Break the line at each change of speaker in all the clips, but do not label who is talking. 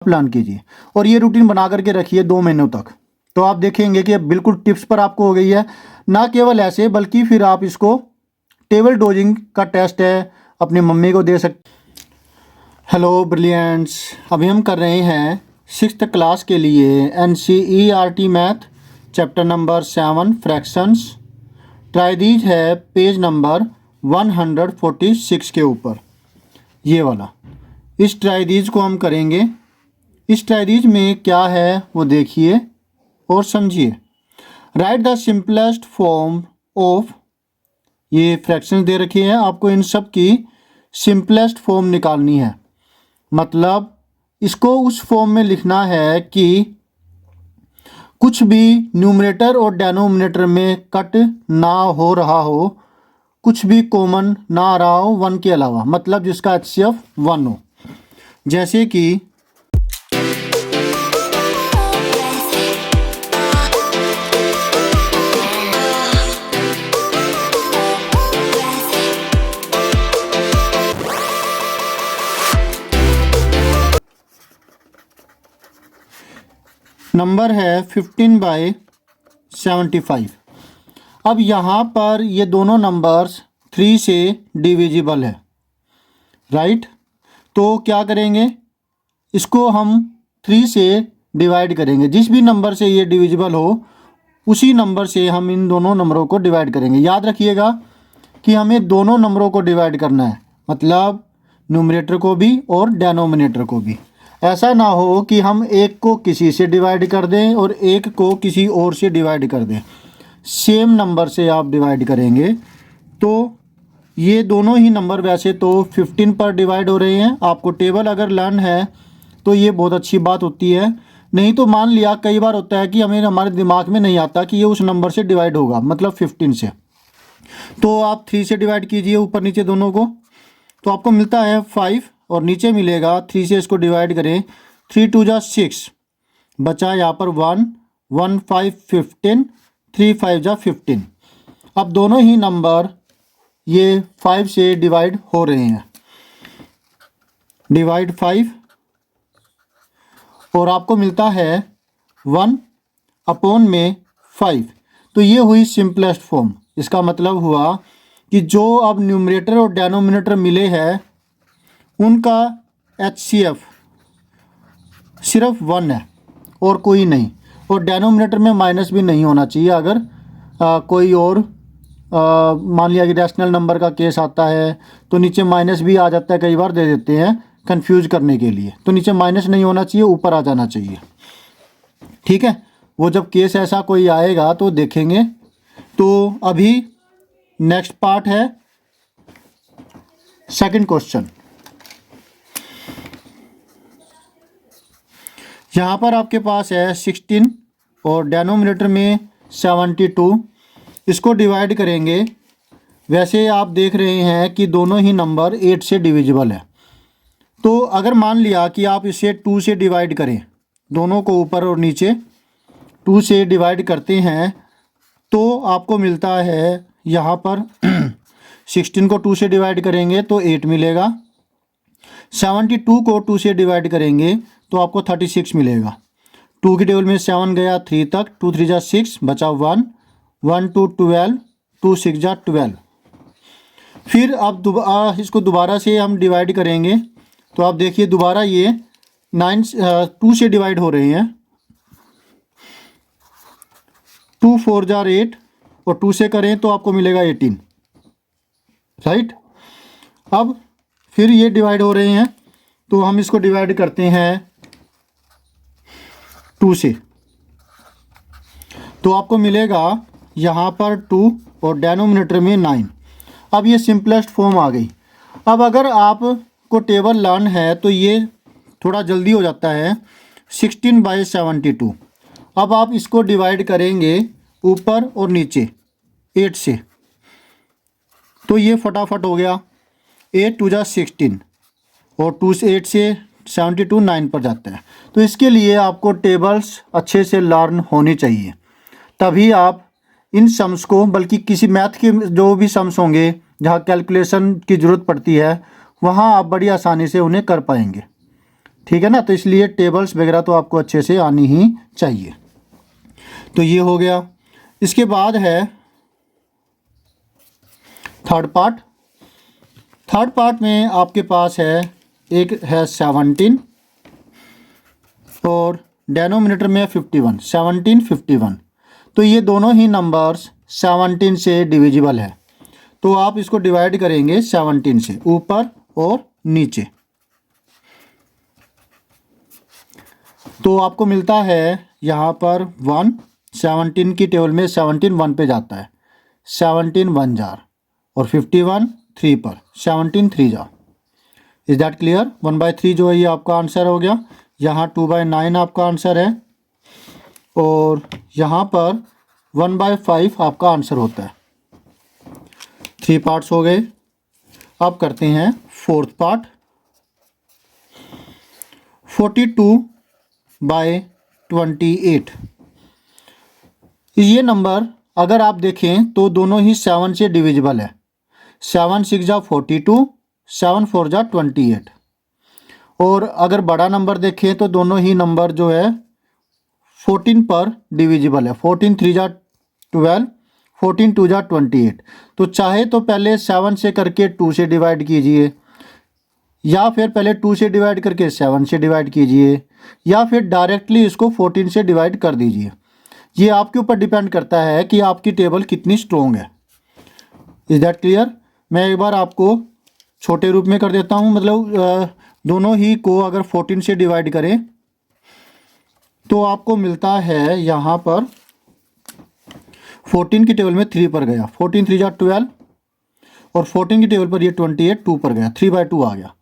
Plan कीजिए और ये रूटीन बना करके रखिए 2 महीनों तक। तो आप देखेंगे कि बिल्कुल टिप्स पर आपको हो गई है। ना केवल ऐसे बल्कि फिर आप इसको टेबल डोजिंग का टेस्ट है अपनी मम्मी को दे सकते। हेलो ब्रिलियंट्स, अभी हम कर रहे हैं 6th क्लास के लिए NCERT math chapter number 7 fractions. Try these है पेज नंबर 146 के ऊपर, ये वाला। इस ट्राई दीज को हम करेंगे। इस ट्राइडीज में क्या है वो देखिए और समझिए। Right the simplest form of, ये फ्रैक्शंस दे रखी है, आपको इन सब की सिंपलेस्ट फॉर्म निकालनी है। मतलब इसको उस फॉर्म में लिखना है कि कुछ भी न्यूमरेटर और डेनोमिनेटर में कट ना हो रहा हो, कुछ भी कॉमन ना आ रहा हो 1 के अलावा, मतलब जिसका HCF 1 हो। जैसे कि नंबर है 15/75। अब यहाँ पर ये दोनों नंबर्स 3 से डिविजिबल है, राइट। तो क्या करेंगे, इसको हम 3 से डिवाइड करेंगे। जिस भी नंबर से ये डिविजिबल हो उसी नंबर से हम इन दोनों नंबरों को डिवाइड करेंगे। याद रखिएगा कि हमें दोनों नंबरों को डिवाइड करना है, मतलब न्यूमरेटर को भी और डेनोमिनेटर को भी। ऐसा ना हो कि हम एक को किसी से डिवाइड कर दें और एक को किसी और से डिवाइड कर दें। सेम नंबर से आप डिवाइड करेंगे तो ये दोनों ही नंबर वैसे तो 15 पर डिवाइड हो रहे हैं। आपको टेबल अगर लर्न है तो ये बहुत अच्छी बात होती है। नहीं तो मान लिया कई बार होता है कि हमारे दिमाग में नहीं आता कि ये उस नंबर से डिवाइड होगा, मतलब 15 से। तो आप 3 से डिवाइड कीजिए ऊपर नीचे दोनों को, तो आपको मिलता है 5 और नीचे मिलेगा 3 से इसको डिवाइड करें, 3 2 जा 6, बचा यहाँ पर 1, 1 5 15, 3 5 जा 15। अब दोनों ही नंबर ये 5 से डिवाइड हो रहे हैं, डिवाइड 5, और आपको मिलता है 1/5। तो ये हुई सिंपलेस्ट फॉर्म। इसका मतलब हुआ कि जो अब न्यूमरेटर और डेनोमिनेटर मिले हैं उनका HCF सिर्फ 1 है और कोई नहीं। और डेनोमिनेटर में माइनस भी नहीं होना चाहिए। अगर कोई और मान लिया कि रैशनल नंबर का केस आता है तो नीचे माइनस भी आ जाता है, कई बार दे देते हैं कंफ्यूज करने के लिए। तो नीचे माइनस नहीं होना चाहिए, ऊपर आ जाना चाहिए, ठीक है। वो जब केस ऐसा कोई आएगा तो देखेंगे। तो अभी नेक्स्ट पार्ट है सेकंड क्वेश्चन। यहाँ पर आपके पास है 16 और डेनोमिनेटर में 72। इसको डिवाइड करेंगे। वैसे आप देख रहे हैं कि दोनों ही नंबर 8 से डिविजिबल है। तो अगर मान लिया कि आप इसे 2 से डिवाइड करें, दोनों को ऊपर और नीचे 2 से डिवाइड करते हैं तो आपको मिलता है यहाँ पर 16 को 2 से डिवाइड करेंगे तो 8 मिलेगा। 72 को 2 से डिवाइड करेंगे तो आपको 36 मिलेगा। 2 की टेबल में 7 गया 3 तक, 2 3 जा 6, बचा 1, 1 2 12, 2 6 जा 12। फिर अब इसको दोबारा से हम डिवाइड करेंगे तो आप देखिए दोबारा ये 2 से डिवाइड हो रहे हैं। 2 4 जा 8 और 2 से करें तो आपको मिलेगा 18, राइट। अब फिर ये डिवाइड हो रहे हैं तो हम इसको डिवाइड करते हैं 2 से, तो आपको मिलेगा यहाँ पर 2 और डेनोमिनेटर में 9। अब ये सिंपलेस्ट फॉर्म आ गई। अब अगर आपको टेबल लर्न है तो ये थोड़ा जल्दी हो जाता है। 16/72। अब आप इसको डिवाइड करेंगे ऊपर और नीचे 8 से, तो ये फटाफट हो गया। 8 2 जा 16 और 2 से 8 से 72 9 पर जाता है। तो इसके लिए आपको टेबल्स अच्छे से लर्न होनी चाहिए, तभी आप इन सम्स को, बल्कि किसी मैथ के जो भी सम्स होंगे जहाँ कैलकुलेशन की ज़रूरत पड़ती है वहाँ आप बड़ी आसानी से उन्हें कर पाएंगे। ठीक है ना। तो इसलिए टेबल्स वगैरह तो आपको अच्छे से आनी ही चाहिए। तो ये हो गया। इसके बाद है थर्ड पार्ट। थर्ड पार्ट में आपके पास है एक है 17 और डेनोमिनेटर में 51, 17 51। तो ये दोनों ही नंबर्स 17 से डिविजिबल है। तो आप इसको डिवाइड करेंगे 17 से, ऊपर और नीचे। तो आपको मिलता है यहाँ पर 1, 17 की टेबल में 17 1 पे जाता है, 17 1 जार, और 51 3 पर, 17 3 जार। Is that clear? 1/3 जो है ये आपका आंसर हो गया। यहाँ 2/9 आपका आंसर है, और यहाँ पर 1/5 आपका आंसर होता है। 3 पार्ट्स हो गए। अब करते हैं फोर्थ पार्ट। 42/28। ये नंबर अगर आप देखें तो दोनों ही 7 से डिविजिबल है। 7 6 जा 42, 7 4 जा 28। और अगर बड़ा नंबर देखें तो दोनों ही नंबर जो है 14 पर डिविजिबल है। 14 3 जा 12, 14 2 जा 28। तो चाहे तो पहले 7 से करके 2 से डिवाइड कीजिए, या फिर पहले 2 से डिवाइड करके 7 से डिवाइड कीजिए, या फिर डायरेक्टली इसको 14 से डिवाइड कर दीजिए। ये आपके ऊपर डिपेंड करता है कि आपकी टेबल कितनी स्ट्रोंग है। Is that clear? मैं एक बार आपको छोटे रूप में कर देता हूँ। मतलब दोनों ही को अगर 14 से डिवाइड करें तो आपको मिलता है यहाँ पर 14 की टेबल में 3 पर गया, 14 3 जा 12, और 14 की टेबल पर ये 28 2 पर गया, 3/2 आ गया।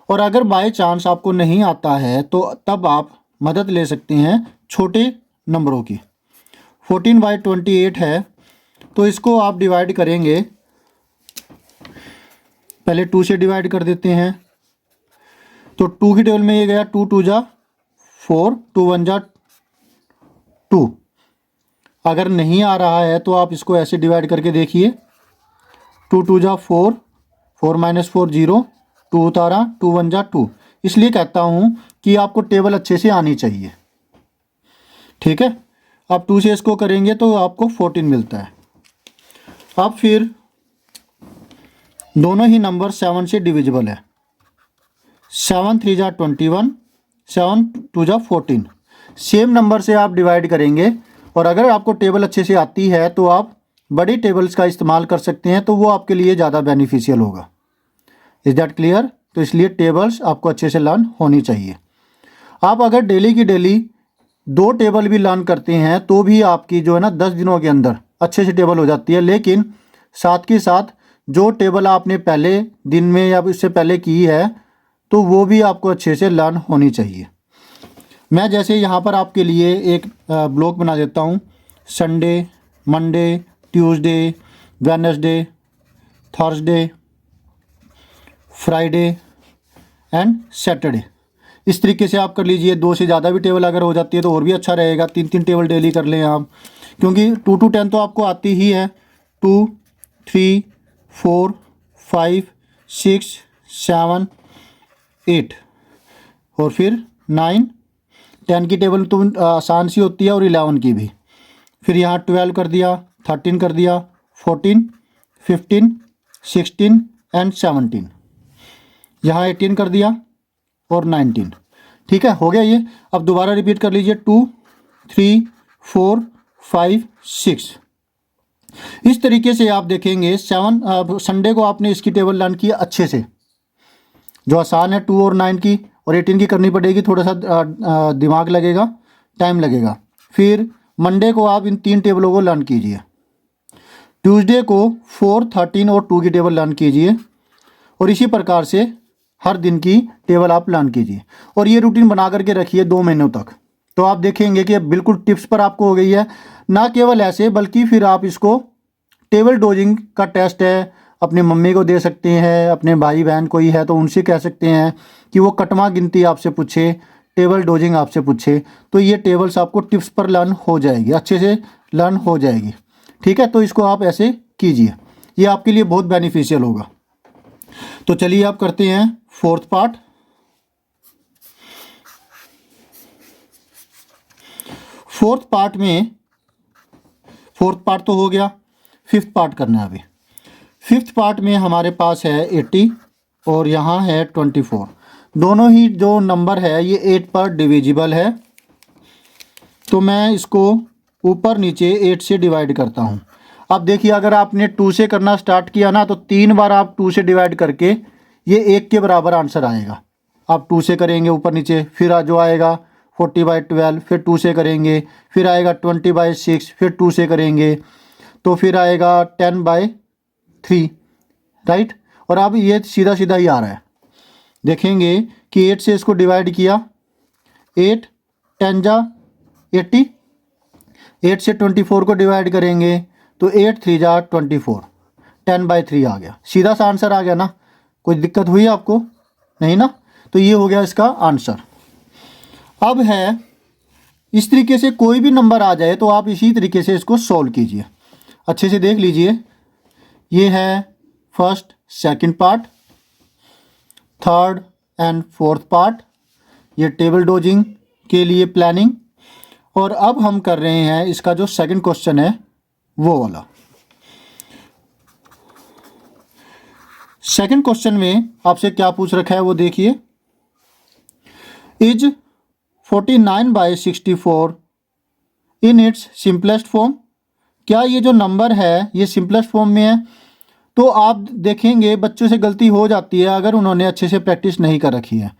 और अगर बाय चांस आपको नहीं आता है तो तब आप मदद ले सकते हैं छोटे नंबरों की। 14/28 है, तो इसको आप डिवाइड करेंगे, पहले 2 से डिवाइड कर देते हैं। तो 2 की टेबल में ये गया, 2 2 जा 4, 2 1 जा 2। अगर नहीं आ रहा है तो आप इसको ऐसे डिवाइड करके देखिए, 2 2 जा 4, 4 - 4 0, 2 उतारा, 2 1 जा 2। इसलिए कहता हूँ कि आपको टेबल अच्छे से आनी चाहिए। ठीक है। अब 2 से इसको करेंगे तो आपको 14 मिलता है। अब फिर दोनों ही नंबर 7 से डिविजिबल है। 7 3 जा 21, 7 2 जा 14। सेम नंबर से आप डिवाइड करेंगे, और अगर आपको टेबल अच्छे से आती है तो आप बड़ी टेबल्स का इस्तेमाल कर सकते हैं, तो वो आपके लिए ज़्यादा बेनिफिशियल होगा। Is that clear? तो इसलिए टेबल्स आपको अच्छे से लर्न होनी चाहिए। आप अगर डेली की डेली 2 टेबल भी लर्न करते हैं तो भी आपकी जो है ना 10 दिनों के अंदर अच्छे से टेबल हो जाती है। लेकिन साथ के साथ जो टेबल आपने पहले दिन में या इससे पहले की है तो वो भी आपको अच्छे से लर्न होनी चाहिए। मैं जैसे यहाँ पर आपके लिए एक ब्लॉक बना देता हूँ। Sunday, Monday, Tuesday, Wednesday, Thursday, Friday and Saturday. इस तरीके से आप कर लीजिए। 2 से ज़्यादा भी टेबल अगर हो जाती है तो और भी अच्छा रहेगा। 3 टेबल डेली कर लें आप, क्योंकि 2 to 10 तो आपको आती ही है। 2 3 4 5 6 7 8 और फिर 9 10 की टेबल तो आसान सी होती है, और 11 की भी। फिर यहाँ 12 कर दिया, 13 कर दिया, 14 15 16 एंड 17। यहाँ 18 कर दिया और 19। ठीक है, हो गया ये। अब दोबारा रिपीट कर लीजिए। 2 3 4 5 6। इस तरीके से आप देखेंगे 7 संडे को आपने इसकी टेबल लर्न की अच्छे से, जो आसान है। 2 और 9 की और 18 की करनी पड़ेगी, थोड़ा सा दिमाग लगेगा, टाइम लगेगा। फिर मंडे को आप इन 3 टेबलों को लर्न कीजिए। ट्यूसडे को 4 13 और 2 की टेबल लर्न कीजिए, और इसी प्रकार से हर दिन की टेबल आप लर्न कीजिए। और ये रूटीन बना करके रखिए 2 महीनों तक, तो आप देखेंगे कि बिल्कुल टिप्स पर आपको हो गई है। ना केवल ऐसे, बल्कि फिर आप इसको टेबल डोजिंग का टेस्ट है, अपने मम्मी को दे सकते हैं, अपने भाई बहन कोई है तो उनसे कह सकते हैं कि वो कटवा गिनती आपसे पूछे, टेबल डोजिंग आपसे पूछे, तो ये टेबल्स आपको टिप्स पर लर्न हो जाएगी, अच्छे से लर्न हो जाएगी। ठीक है, तो इसको आप ऐसे कीजिए, ये आपके लिए बहुत बेनिफिशियल होगा। तो चलिए आप करते हैं फोर्थ पार्ट। फोर्थ पार्ट तो हो गया, फिफ्थ पार्ट करना है अभी। फिफ्थ पार्ट में हमारे पास है 80 और यहाँ है 24। दोनों ही जो नंबर है ये 8 पर डिविजिबल है, तो मैं इसको ऊपर नीचे 8 से डिवाइड करता हूँ। अब देखिए, अगर आपने 2 से करना स्टार्ट किया ना तो 3 बार आप 2 से डिवाइड करके ये 1 के बराबर आंसर आएगा। आप 2 से करेंगे ऊपर नीचे, फिर जो आएगा 40/12, फिर 2 से करेंगे, फिर आएगा 20/6, फिर 2 से करेंगे तो फिर आएगा 10/3, राइट। और अब ये सीधा सीधा ही आ रहा है। देखेंगे कि 8 से इसको डिवाइड किया, 8 10 जा 80, 8 से 24 को डिवाइड करेंगे तो 8 3 जा 24, 10/3 आ गया। सीधा सा आंसर आ गया ना, कोई दिक्कत हुई आपको? नहीं ना। तो ये हो गया इसका आंसर। अब है इस तरीके से कोई भी नंबर आ जाए तो आप इसी तरीके से इसको सॉल्व कीजिए। अच्छे से देख लीजिए, ये है first second part, third and fourth part, ये टेबल डॉजिंग के लिए प्लानिंग। और अब हम कर रहे हैं इसका जो सेकंड क्वेश्चन है वो वाला। सेकंड क्वेश्चन में आपसे क्या पूछ रखा है वो देखिए। Is 49/64 in its simplest form. क्या ये जो नंबर है ये सिंपलेस्ट फॉर्म में है? तो आप देखेंगे बच्चों से गलती हो जाती है अगर उन्होंने अच्छे से प्रैक्टिस नहीं कर रखी है।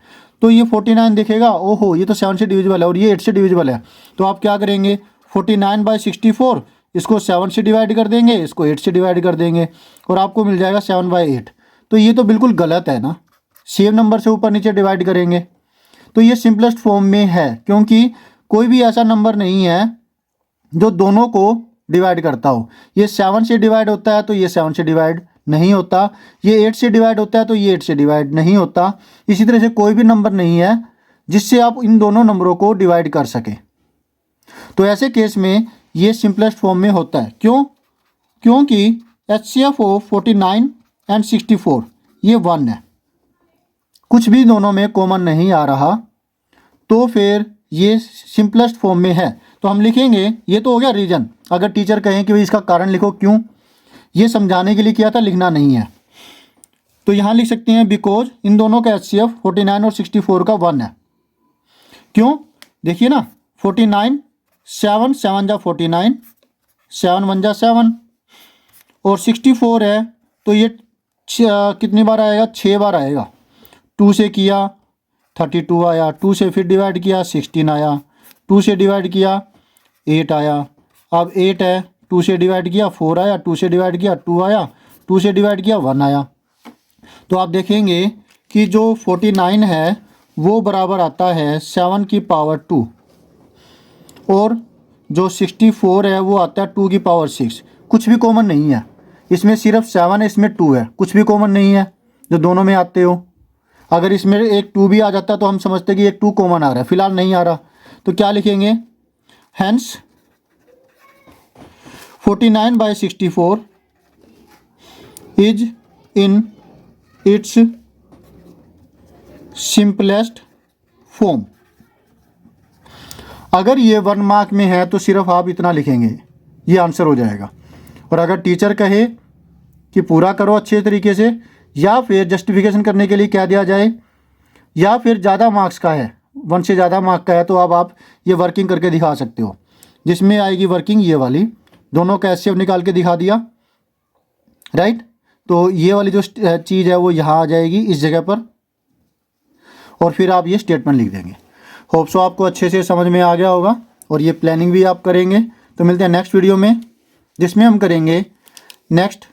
तो ये 49 देखेगा, ओहो ये तो 7 से डिविजिबल है और ये 8 से डिविजिबल है, तो आप क्या करेंगे 49/64 इसको 7 से डिवाइड कर देंगे, इसको 8 से डिवाइड कर देंगे और आपको मिल जाएगा 7/8। तो ये तो बिल्कुल गलत है ना, सेम नंबर से ऊपर नीचे डिवाइड करेंगे। तो ये सिंपलेस्ट फॉर्म में है क्योंकि कोई भी ऐसा नंबर नहीं है जो दोनों को डिवाइड करता हो। ये 7 से डिवाइड होता है तो ये 7 से डिवाइड नहीं होता, ये 8 से डिवाइड होता है तो ये 8 से डिवाइड नहीं होता। इसी तरह से कोई भी नंबर नहीं है जिससे आप इन दोनों नंबरों को डिवाइड कर सके। तो ऐसे केस में ये सिंपलेस्ट फॉर्म में होता है। क्यों? क्योंकि HCF ऑफ 49 एंड 64 ये 1 है, कुछ भी दोनों में कॉमन नहीं आ रहा, तो फिर ये सिंपलेस्ट फॉर्म में है। तो हम लिखेंगे, ये तो हो गया रीजन। अगर टीचर कहें कि भाई इसका कारण लिखो, क्यों, ये समझाने के लिए किया था, लिखना नहीं है। तो यहाँ लिख सकते हैं बिकॉज इन दोनों का HCF 49 और 64 का 1 है। क्यों? देखिए ना, 49 7 7 जा 49, 7 1 जा 7 और 64 है तो ये कितनी बार आएगा, 6 बार आएगा। 2 से किया 32 आया, 2 से फिर डिवाइड किया 16 आया, 2 से डिवाइड किया 8 आया। अब 8 है, 2 से डिवाइड किया 4 आया, 2 से डिवाइड किया 2 आया, 2 से डिवाइड किया 1 आया। तो आप देखेंगे कि जो 49 है वो बराबर आता है 7 की पावर 2 और जो 64 है वो आता है 2 की पावर 6। कुछ भी कॉमन नहीं है इसमें, सिर्फ 7 है, इसमें 2 है, कुछ भी कॉमन नहीं है जो दोनों में आते हो। अगर इसमें एक 2 भी आ जाता तो हम समझते कि एक 2 कॉमन आ रहा है, फिलहाल नहीं आ रहा। तो क्या लिखेंगे, hence 49/64 is in its simplest form. अगर ये 1 मार्क में है तो सिर्फ आप इतना लिखेंगे, ये आंसर हो जाएगा। और अगर टीचर कहे कि पूरा करो अच्छे तरीके से, या फिर जस्टिफिकेशन करने के लिए क्या दिया जाए, या फिर ज़्यादा मार्क्स का है, 1 से ज़्यादा मार्क का है, तो अब आप ये वर्किंग करके दिखा सकते हो। जिसमें आएगी वर्किंग ये वाली, दोनों का HCF निकाल के दिखा दिया, राइट। तो ये वाली जो चीज़ है वो यहाँ आ जाएगी इस जगह पर, और फिर आप ये स्टेटमेंट लिख देंगे। होप सो आपको अच्छे से समझ में आ गया होगा और ये प्लानिंग भी आप करेंगे। तो मिलते हैं नेक्स्ट वीडियो में, जिसमें हम करेंगे नेक्स्ट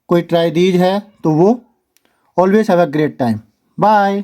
कोई ट्राई दीज है तो वो। Always have a great time, bye.